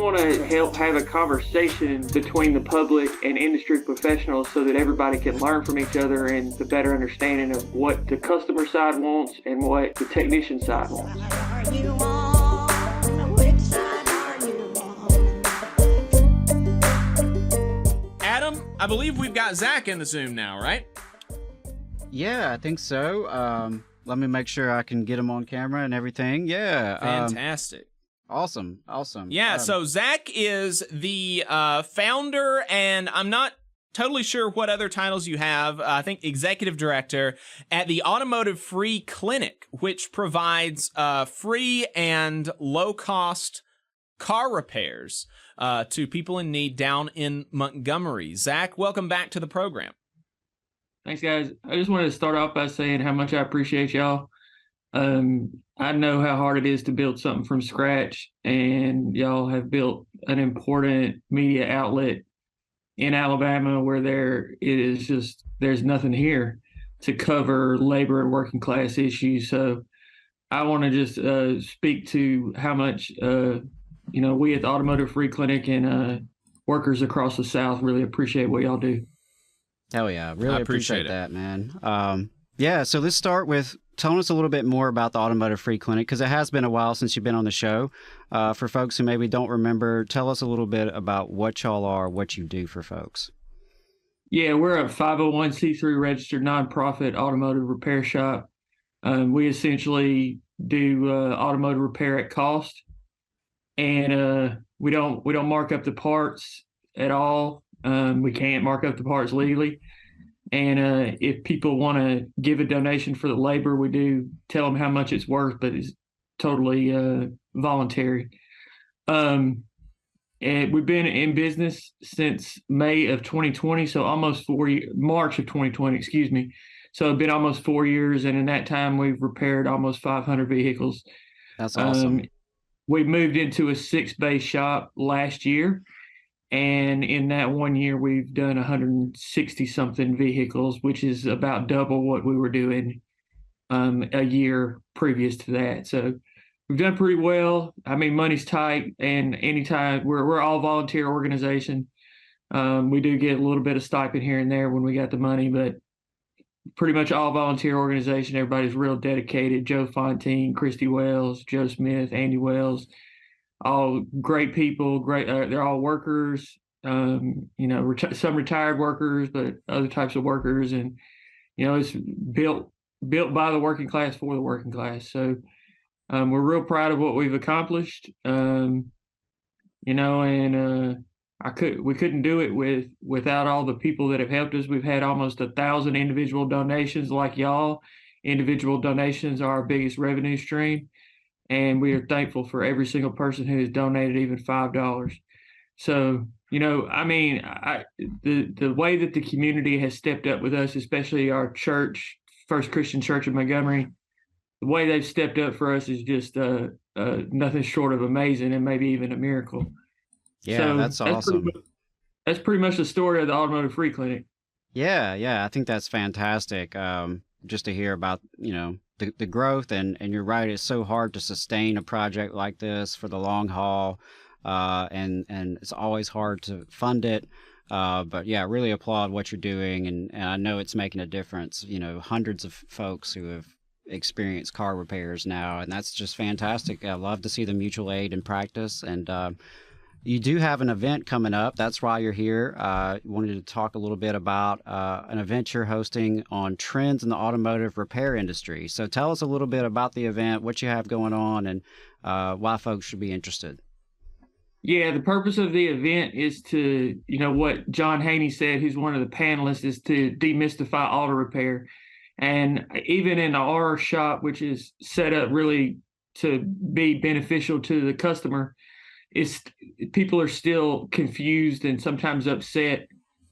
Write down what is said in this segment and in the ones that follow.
want to help have a conversation between the public and industry professionals so that everybody can learn from each other and the better understanding of what the customer side wants and what the technician side wants. Adam, I believe we've got Zach in the Zoom now, right? Yeah, I think so. Let me make sure I can get him on camera and everything. Yeah. Fantastic. Awesome. Yeah, so Zach is the founder, and I'm not totally sure what other titles you have. I think executive director at the Automotive Free Clinic, which provides free and low-cost car repairs to people in need down in Montgomery. Zach, welcome back to the program. Thanks, guys. I just wanted to start off by saying how much I appreciate y'all. I know how hard it is to build something from scratch, and y'all have built an important media outlet in Alabama where there's nothing here to cover labor and working class issues. So I want to just speak to how much we at the Automotive Free Clinic and workers across the South really appreciate what y'all do. Hell yeah, really appreciate it. that, man. Yeah, so let's start with telling us a little bit more about the Automotive Free Clinic, because it has been a while since you've been on the show. For folks who maybe don't remember, tell us a little bit about what y'all are, what you do for folks. Yeah, we're a 501c3 registered nonprofit automotive repair shop. We essentially do automotive repair at cost, and we don't mark up the parts at all. We can't mark up the parts legally. And if people want to give a donation for the labor, we do tell them how much it's worth, but it's totally voluntary. And we've been in business since May of 2020, so almost 4 years, March of 2020, excuse me. So it's been almost 4 years, and in that time, we've repaired almost 500 vehicles. That's awesome. We moved into a 6-bay shop last year. And in that 1 year, we've done 160-something vehicles, which is about double what we were doing a year previous to that. So we've done pretty well. I mean, money's tight, and anytime we're all volunteer organization. We do get a little bit of stipend here and there when we got the money, but pretty much all volunteer organization. Everybody's real dedicated. Joe Fontaine, Christy Wells, Joe Smith, Andy Wells. All great people, they're all workers, some retired workers, but other types of workers. And, it's built by the working class for the working class. So we're real proud of what we've accomplished, we couldn't do it without all the people that have helped us. We've had almost 1,000 individual donations like y'all. Individual donations are our biggest revenue stream. And we are thankful for every single person who has donated even $5. So, the way that the community has stepped up with us, especially our church, First Christian Church of Montgomery, the way they've stepped up for us is just nothing short of amazing, and maybe even a miracle. Yeah, so that's awesome. That's pretty much the story of the Automotive Free Clinic. Yeah, I think that's fantastic. Just to hear about, the growth, and you're right, it's so hard to sustain a project like this for the long haul, and it's always hard to fund it, but yeah, really applaud what you're doing, and I know it's making a difference. Hundreds of folks who have experienced car repairs now, and that's just fantastic. I love to see the mutual aid in practice. And you do have an event coming up. That's why you're here. Wanted to talk a little bit about an event you're hosting on trends in the automotive repair industry. So tell us a little bit about the event, what you have going on, and why folks should be interested. Yeah, the purpose of the event is to, what John Haney said, who's one of the panelists, is to demystify auto repair. And even in our shop, which is set up really to be beneficial to the customer, people are still confused and sometimes upset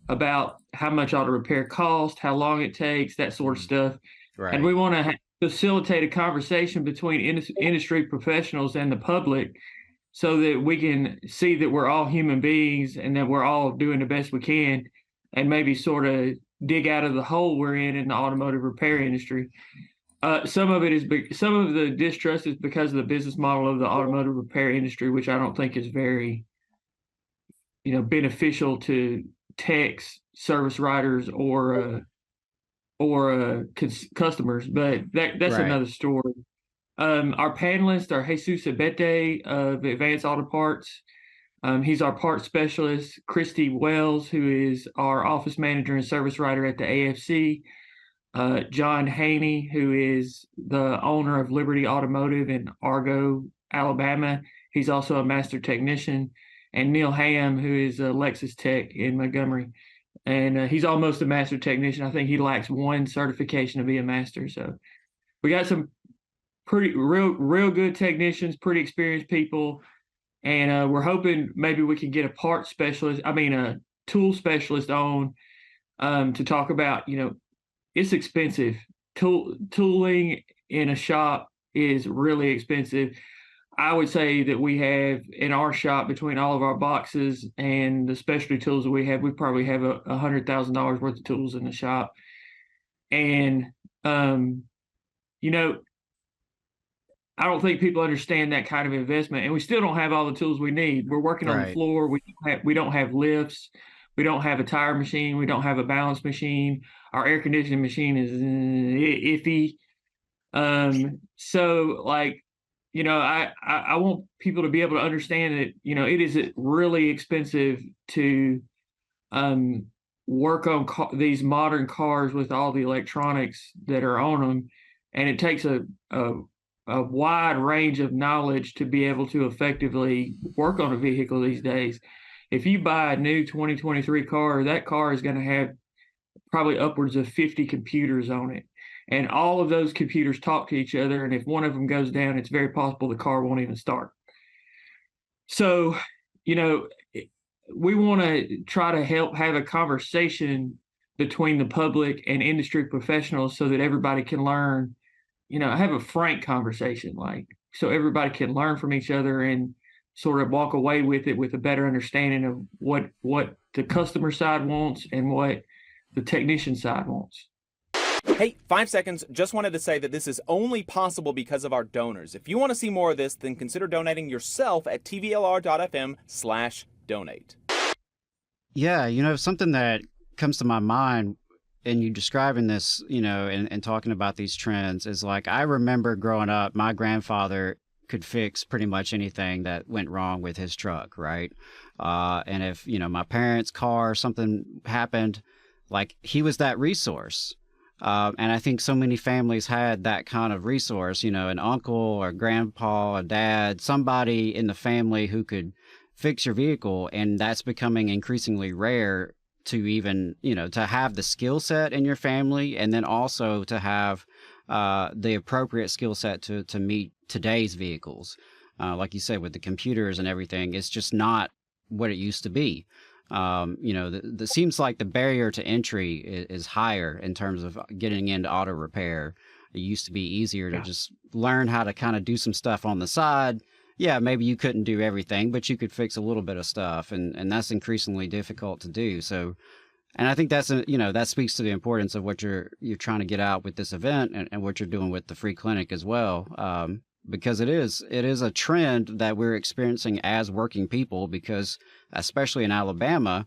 about how much auto repair costs, how long it takes, that sort of stuff. Right. And we want to facilitate a conversation between industry professionals and the public so that we can see that we're all human beings and that we're all doing the best we can, and maybe sort of dig out of the hole we're in the automotive repair industry. Some of the distrust is because of the business model of the automotive repair industry, which I don't think is very beneficial to techs, service writers, or customers. But that's Right. another story. Our panelists are Jesus Abete of Advanced Auto Parts. He's our parts specialist. Christy Wells, who is our office manager and service writer at the AFC. John Haney, who is the owner of Liberty Automotive in Argo, Alabama. He's also a master technician. And Neil Ham, who is a Lexus Tech in Montgomery. And he's almost a master technician. I think he lacks one certification to be a master. So we got some real good technicians, pretty experienced people. And we're hoping maybe we can get a tool specialist on to talk about, it's expensive. Tooling in a shop is really expensive. I would say that we have in our shop, between all of our boxes and the specialty tools that we probably have $100,000 worth of tools in the shop. And, I don't think people understand that kind of investment, and we still don't have all the tools we need. We're working on the floor. We don't have lifts. We don't have a tire machine. We don't have a balance machine. Our air conditioning machine is iffy. So I want people to be able to understand that, it is really expensive to work on these modern cars with all the electronics that are on them. And it takes a wide range of knowledge to be able to effectively work on a vehicle these days. If you buy a new 2023 car, that car is going to have probably upwards of 50 computers on it. And all of those computers talk to each other. And if one of them goes down, it's very possible the car won't even start. So, we want to try to help have a conversation between the public and industry professionals so that everybody can learn, have a frank conversation, so everybody can learn from each other and sort of walk away with it with a better understanding of what the customer side wants and what the technician side wants. Hey, 5 seconds. Just wanted to say that this is only possible because of our donors. If you want to see more of this, then consider donating yourself at tvlr.fm/donate. Yeah, something that comes to my mind in you describing this, and talking about these trends is I remember growing up, my grandfather could fix pretty much anything that went wrong with his truck, right? And if, my parents' car, something happened, he was that resource. And I think so many families had that kind of resource, an uncle or grandpa, a dad, somebody in the family who could fix your vehicle. And that's becoming increasingly rare to even, to have the skill set in your family, and then also to have the appropriate skill set to meet today's vehicles. Like you said, with the computers and everything, it's just not what it used to be. Seems like the barrier to entry is higher in terms of getting into auto repair. It used to be easier to just learn how to kind of do some stuff on the side. Yeah, maybe you couldn't do everything, but you could fix a little bit of stuff, and that's increasingly difficult to do. So, and I think that's that speaks to the importance of what you're trying to get out with this event, and what you're doing with the free clinic as well. Because it is a trend that we're experiencing as working people, because especially in Alabama,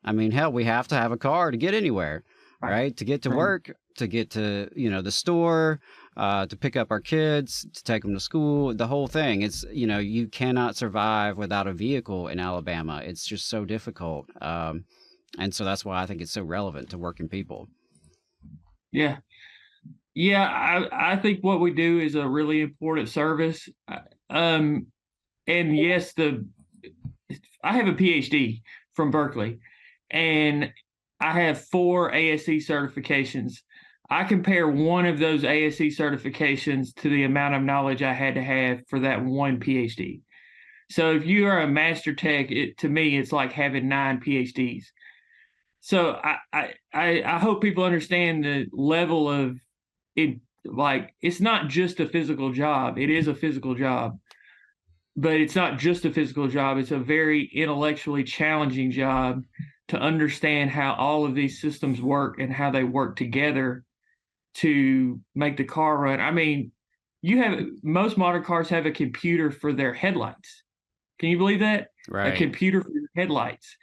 I mean, hell, we have to have a car to get anywhere, right? To get to work, to get to, the store, to pick up our kids, to take them to school, the whole thing. It's, you cannot survive without a vehicle in Alabama. It's just so difficult. And so that's why I think it's so relevant to working people. Yeah. Yeah, I think what we do is a really important service. And yes, I have a PhD from Berkeley, and I have 4 ASE certifications. I compare one of those ASE certifications to the amount of knowledge I had to have for that one PhD. So if you are a master tech, to me, it's like having 9 PhDs. So I hope people understand the level of it. It's not just a physical job. It is a physical job, but it's not just a physical job. It's a very intellectually challenging job to understand how all of these systems work and how they work together to make the car run. I mean, most modern cars have a computer for their headlights. Can you believe that? Right. A computer for your headlights.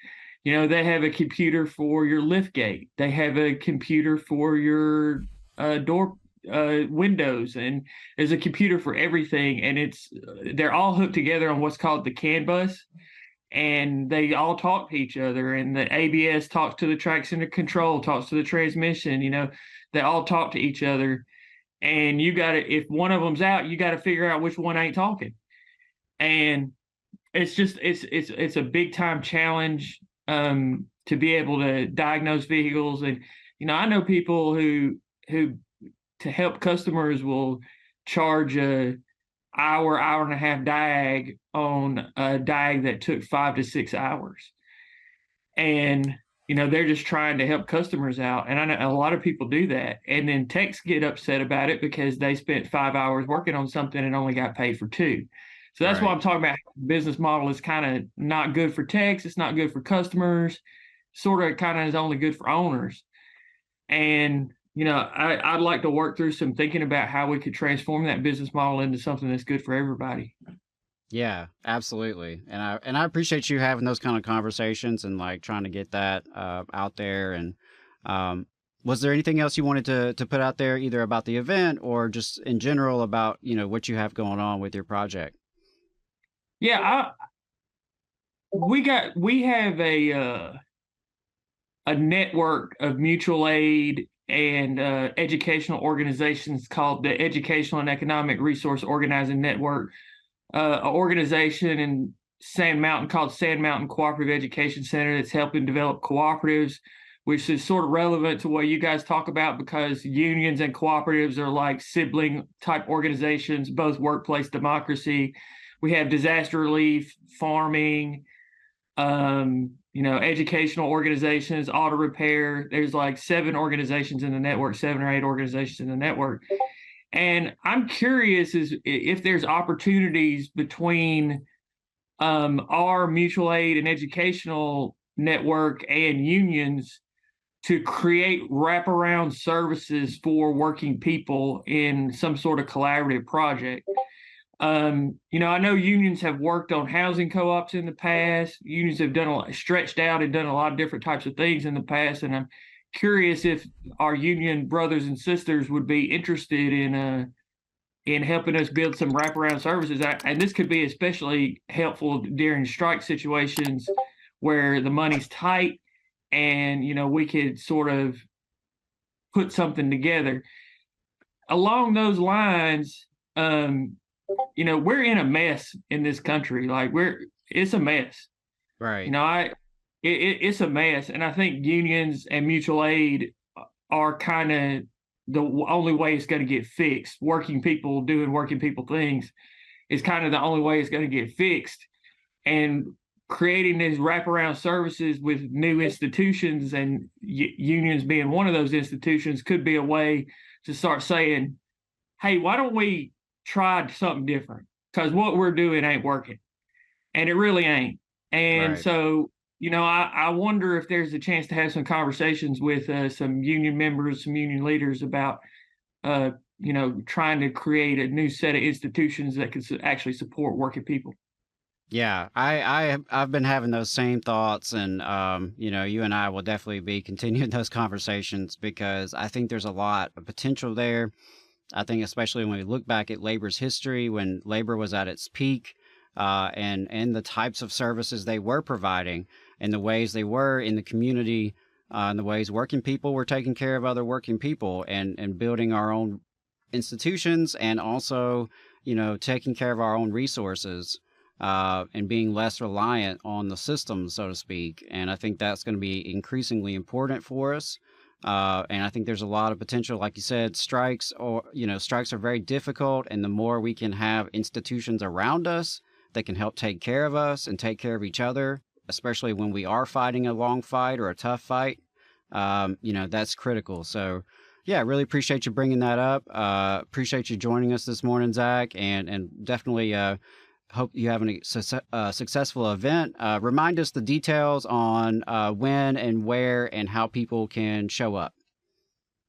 They have a computer for your lift gate. They have a computer for your door windows, and there's a computer for everything. And they're all hooked together on what's called the CAN bus, and they all talk to each other. And the ABS talks to the traction control, talks to the transmission. They all talk to each other. And if one of them's out, you got to figure out which one ain't talking. And it's a big time challenge to be able to diagnose vehicles. And I know people who to help customers will charge a hour and a half diag on a diag that took 5 to 6 hours. And they're just trying to help customers out. And I know a lot of people do that. And then techs get upset about it because they spent 5 hours working on something and only got paid for 2. So that's why I'm talking about the business model is kind of not good for techs. It's not good for customers. Sort of kind of is only good for owners. And, I'd like to work through some thinking about how we could transform that business model into something that's good for everybody. Yeah, absolutely. And I appreciate you having those kind of conversations and like trying to get that out there. And was there anything else you wanted to put out there, either about the event or just in general about, what you have going on with your project? Yeah, we have a network of mutual aid and educational organizations called the Educational and Economic Resource Organizing Network, an organization in Sand Mountain called Sand Mountain Cooperative Education Center that's helping develop cooperatives, which is sort of relevant to what you guys talk about because unions and cooperatives are like sibling type organizations, both workplace democracy. We have disaster relief, farming, educational organizations, auto repair. There's like 7 organizations in the network, 7 or 8 organizations in the network. And I'm curious if there's opportunities between our mutual aid and educational network and unions to create wraparound services for working people in some sort of collaborative project. I know unions have worked on housing co-ops in the past. Unions have stretched out and done a lot of different types of things in the past. And I'm curious if our union brothers and sisters would be interested in helping us build some wraparound services. And this could be especially helpful during strike situations where the money's tight and, we could sort of put something together. Along those lines, we're in a mess in this country. Like it's a mess. Right. It's a mess. And I think unions and mutual aid are kind of the only way it's going to get fixed. Working people doing working people things is kind of the only way it's going to get fixed. And creating these wraparound services with new institutions and unions being one of those institutions could be a way to start saying, hey, why don't we try something different? Because what we're doing ain't working. And it really ain't. And so, I wonder if there's a chance to have some conversations with some union members, some union leaders about, trying to create a new set of institutions that could actually support working people. Yeah, I've been having those same thoughts, and you and I will definitely be continuing those conversations because I think there's a lot of potential there. I think especially when we look back at labor's history, when labor was at its peak, and the types of services they were providing, and the ways they were in the community, and the ways working people were taking care of other working people, and building our own institutions, and also taking care of our own resources. And being less reliant on the system, so to speak. And I think that's going to be increasingly important for us. And I think there's a lot of potential. Like you said, strikes are very difficult. And the more we can have institutions around us that can help take care of us and take care of each other, especially when we are fighting a long fight or a tough fight, that's critical. So, yeah, I really appreciate you bringing that up. Appreciate you joining us this morning, Zach, and definitely hope you have a successful event. Remind us the details on when and where and how people can show up.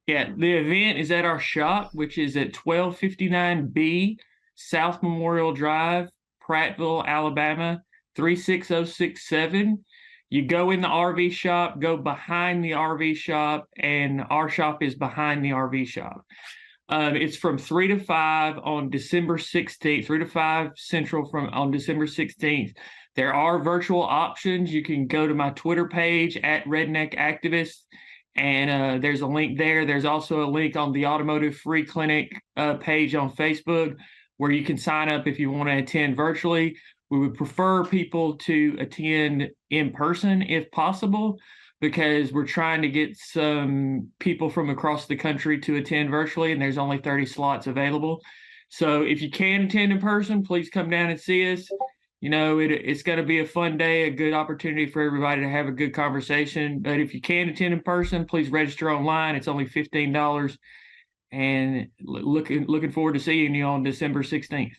Yeah, the event is at our shop, which is at 1259B South Memorial Drive, Prattville, Alabama, 36067. You go in the RV shop, go behind the RV shop, and our shop is behind the RV shop. It's from 3 to 5 on December 16th, 3 to 5 Central on December 16th. There are virtual options. You can go to my Twitter page at Redneck Activist, and there's a link there. There's also a link on the Automotive Free Clinic page on Facebook where you can sign up if you want to attend virtually. We would prefer people to attend in person if possible, because we're trying to get some people from across the country to attend virtually, and there's only 30 slots available. So if you can attend in person, please come down and see us. You know, it's going to be a fun day, a good opportunity for everybody to have a good conversation. But if you can attend in person, please register online. It's only $15. And looking forward to seeing you on December 16th.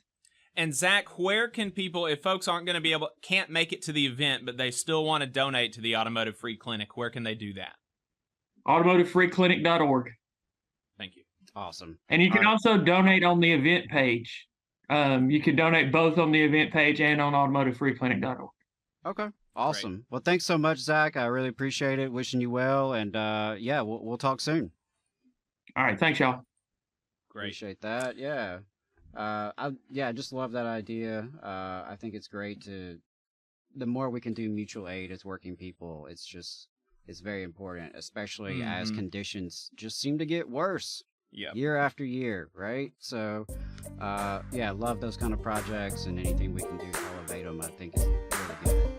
And Zach, where can people, if folks aren't going to can't make it to the event, but they still want to donate to the Automotive Free Clinic, where can they do that? AutomotiveFreeClinic.org. Thank you. Awesome. And you can also donate on the event page. You can donate both on the event page and on AutomotiveFreeClinic.org. Okay. Awesome. Great. Well, thanks so much, Zach. I really appreciate it. Wishing you well. And yeah, we'll talk soon. All right. Thanks, y'all. Great. Appreciate that. Yeah. I just love that idea. I think it's great the more we can do mutual aid as working people, it's very important, especially as conditions just seem to get worse year after year, right? So, love those kind of projects, and anything we can do to elevate them, I think is really good.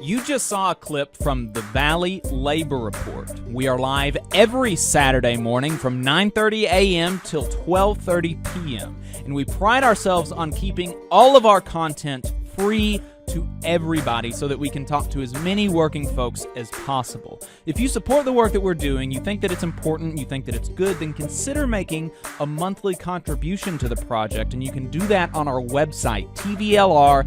You just saw a clip from the Valley Labor Report. We are live every Saturday morning from 9:30 a.m. till 12:30 p.m. And we pride ourselves on keeping all of our content free to everybody so that we can talk to as many working folks as possible. If you support the work that we're doing, you think that it's important, you think that it's good, then consider making a monthly contribution to the project, and you can do that on our website, tvlr.fm.